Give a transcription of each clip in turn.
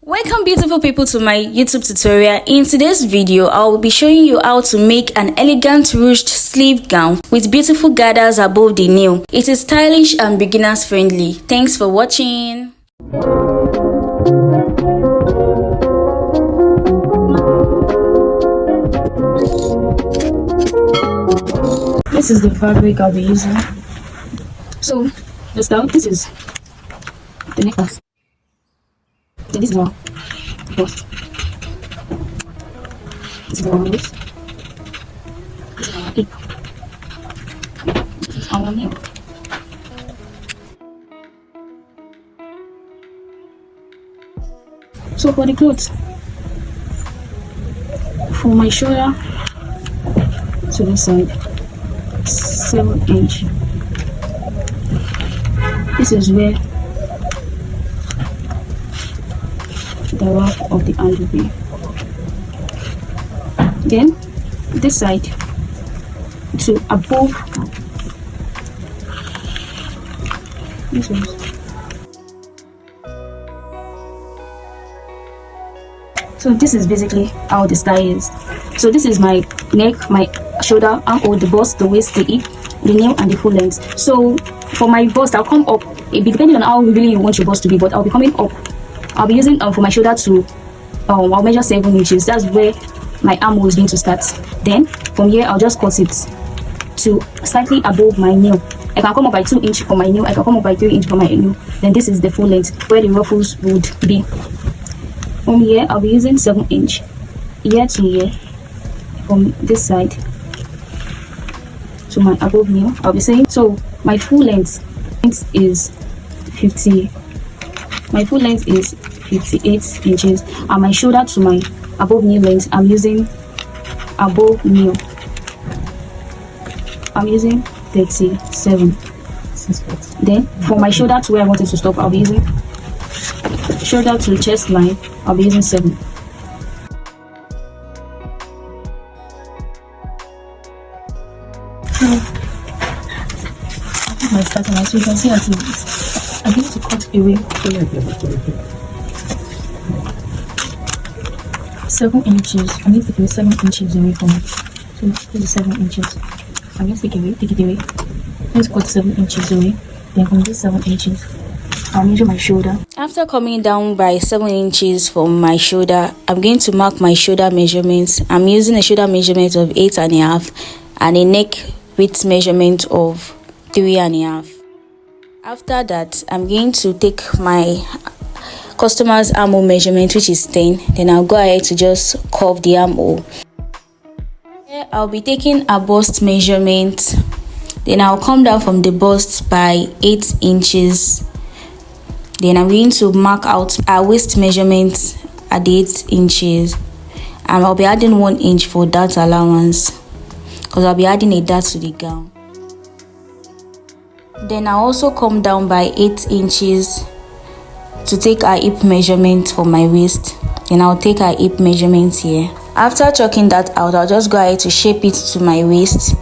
Welcome beautiful people to my YouTube tutorial. In today's video, I will be showing you how to make an elegant ruched sleeve gown with beautiful gathers above the knee. It is stylish and beginners friendly. Thanks for watching. This is the fabric I'll be using. So, let's start. This is the necklace. Then this is our bust. This is our waist. This is our hip. This is our nail. So for the clothes, for my shoulder to this side, 7 inch. This is where the wrap of the hand will be. Then this side to above this one. So this is basically how the style is. So this is my neck, my shoulder, armhole, the bust, the waist, the hip, the nail, and the full length. So for my bust, I'll come up. It be depending on how really you want your bust to be, but I'll be coming up. I'll be using for my shoulder to I'll measure 7 inches. That's where my armhole is going to start. Then from here I'll just cut it to slightly above my nail. I can come up by 2 inches for my nail. I can come up by 3 inches for my nail. Then this is the full length where the ruffles would be. From here I'll be using 7 inch. Here to here. From this side to my above nail, I'll be saying. So my full length is 50. My full length is 58 inches, and my shoulder to my above knee length, I'm using above knee. I'm using 37. Then for my shoulder to where I wanted to stop, I'll be using shoulder to chest line. I'll be using 7. My starting line, so you can see that I'm going to cut away 7 inches. I need to take 7 inches away from it. So this is 7 inches. I'm going to take it away. Let's cut 7 inches away. Then from this 7 inches, I'll measure my shoulder. After coming down by 7 inches from my shoulder, I'm going to mark my shoulder measurements. I'm using a shoulder measurement of 8.5 and a neck width measurement of 3.5. After that, I'm going to take my customer's armhole measurement, which is 10. Then I'll go ahead to just curve the armhole. Here I'll be taking a bust measurement. Then I'll come down from the bust by 8 inches. Then I'm going to mark out our waist measurement at 8 inches. And I'll be adding 1 inch for dart allowance, because I'll be adding a dart to the gown. Then I'll also come down by 8 inches to take a hip measurement for my waist. Then I'll take a hip measurement here. After chalking that out, I'll just go ahead to shape it to my waist.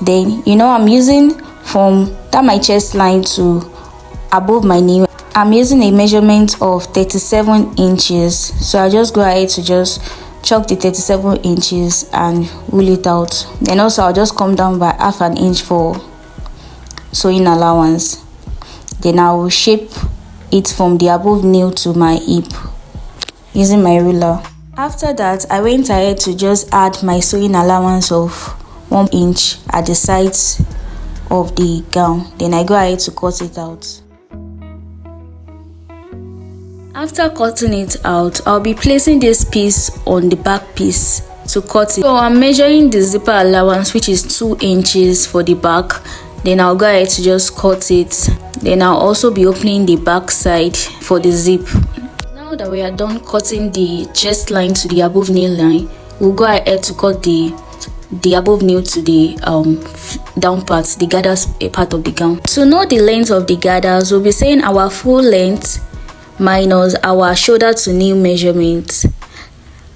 Then I'm using from my chest line to above my knee. I'm using a measurement of 37 inches. So I'll just go ahead to just chalk the 37 inches and rule it out. Then also I'll just come down by half an inch for sewing allowance. Then I will shape it from the above nail to my hip using my ruler. After that, I went ahead to just add my sewing allowance of 1 inch at the sides of the gown. Then I go ahead to cut it out. After cutting it out, I'll be placing this piece on the back piece to cut it. So I'm measuring the zipper allowance, which is 2 inches for the back. Then I'll go ahead to just cut it. Then I'll also be opening the back side for the zip. Now that we are done cutting the chest line to the above knee line, we'll go ahead to cut the above knee to the down part, the gathers part of the gown. To know the length of the gathers, we'll be saying our full length minus our shoulder to knee measurement.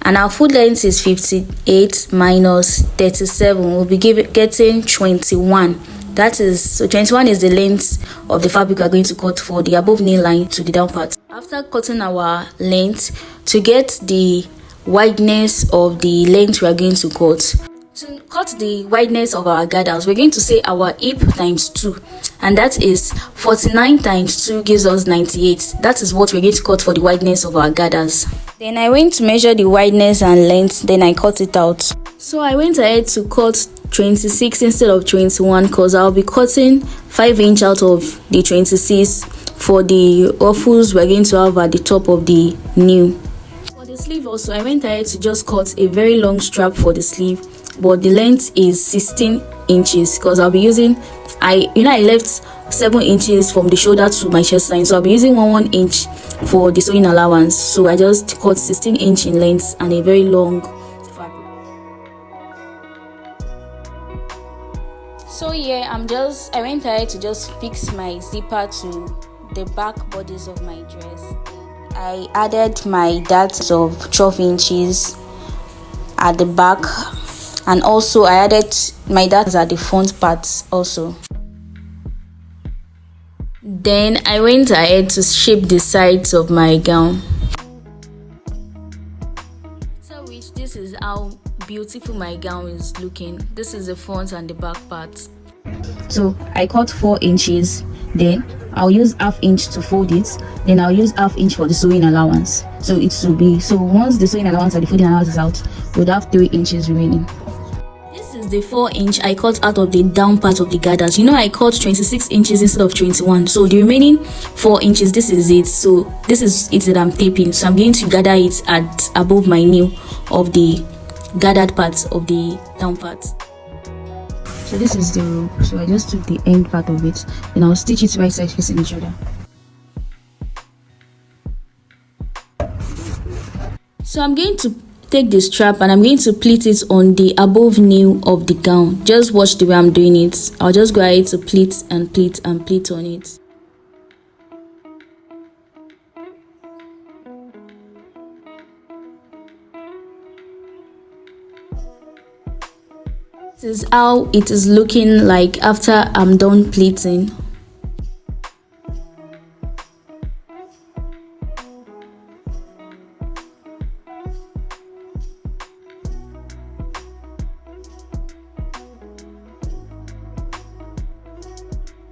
And our full length is 58 minus 37. We'll be getting 21. That is, so 21 is the length of the fabric we are going to cut for the above knee line to the down part. After cutting our length, to get the wideness of the length we are going to cut, to cut the wideness of our gathers, we're going to say our hip times 2, and that is 49 times 2 gives us 98. That is what we're going to cut for the wideness of our gathers. Then I went to measure the wideness and length, then I cut it out. So I went ahead to cut 26 instead of 21 because I'll be cutting 5 inch out of the 26 for the ruffles we're going to have at the top of the new. For the sleeve also, I went ahead to just cut a very long strap for the sleeve, but the length is 16 inches because I'll be using, I left 7 inches from the shoulder to my chest line, so I'll be using 1 inch for the sewing allowance. So I just cut 16 inch in length and a very long fabric. So yeah, I went ahead to just fix my zipper to the back bodice of my dress. I added my darts of 12 inches at the back, and also I added my darts at the front parts also. Then I went ahead to shape the sides of my gown. So which this is how beautiful my gown is looking. This is the front and the back part. So I cut 4 inches, then I'll use ½ inch to fold it, then I'll use ½ inch for the sewing allowance. So it should be, so once the sewing allowance or the folding allowance is out, we'll have 3 inches remaining. This is the 4 inch I cut out of the down part of the gathers. I cut 26 inches instead of 21, so the remaining 4 inches, this is it. So this is it that I'm taping, so I'm going to gather it at above my knee of the gathered part of the down part. So this is the rope, so I just took the end part of it, and I'll stitch it right side facing each other. So I'm going to take the strap and I'm going to pleat it on the above knee of the gown. Just watch the way I'm doing it. I'll just go ahead to pleat and pleat and pleat on it. This is how it is looking like after I'm done pleating.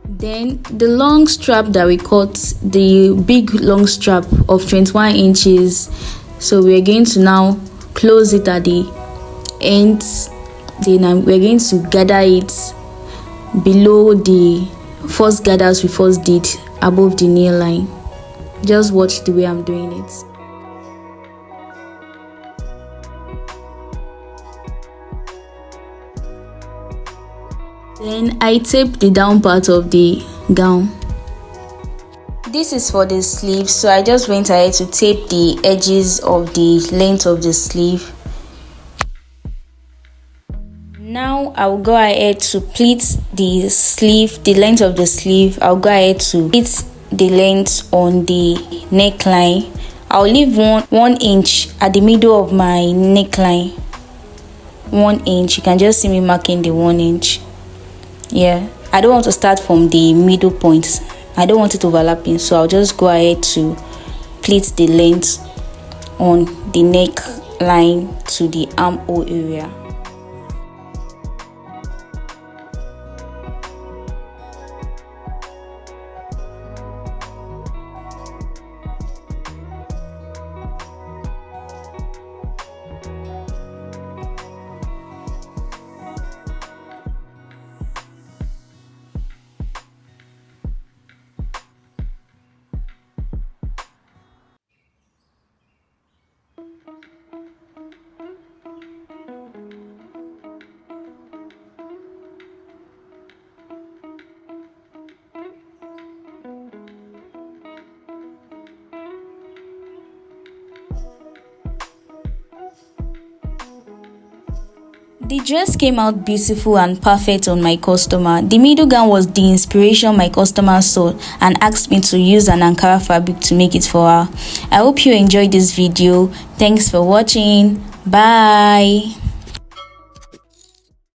Then the long strap that we cut, the big long strap of 21 inches, so we're going to now close it at the ends. Then we're going to gather it below the first gathers we first did above the knee line. Just watch the way I'm doing it. Then I tape the down part of the gown. This is for the sleeve, so I just went ahead to tape the edges of the length of the sleeve. Now I'll go ahead to pleat the sleeve, the length of the sleeve. I'll go ahead to pleat the length on the neckline. I'll leave one inch at the middle of my neckline. 1 inch. You can just see me marking the 1 inch. Yeah, I don't want to start from the middle point. I don't want it overlapping, so I'll just go ahead to pleat the length on the neckline to the armhole area. The dress came out beautiful and perfect on my customer. The middle gown was the inspiration my customer saw and asked me to use an Ankara fabric to make it for her. I hope you enjoyed this video. Thanks for watching. Bye.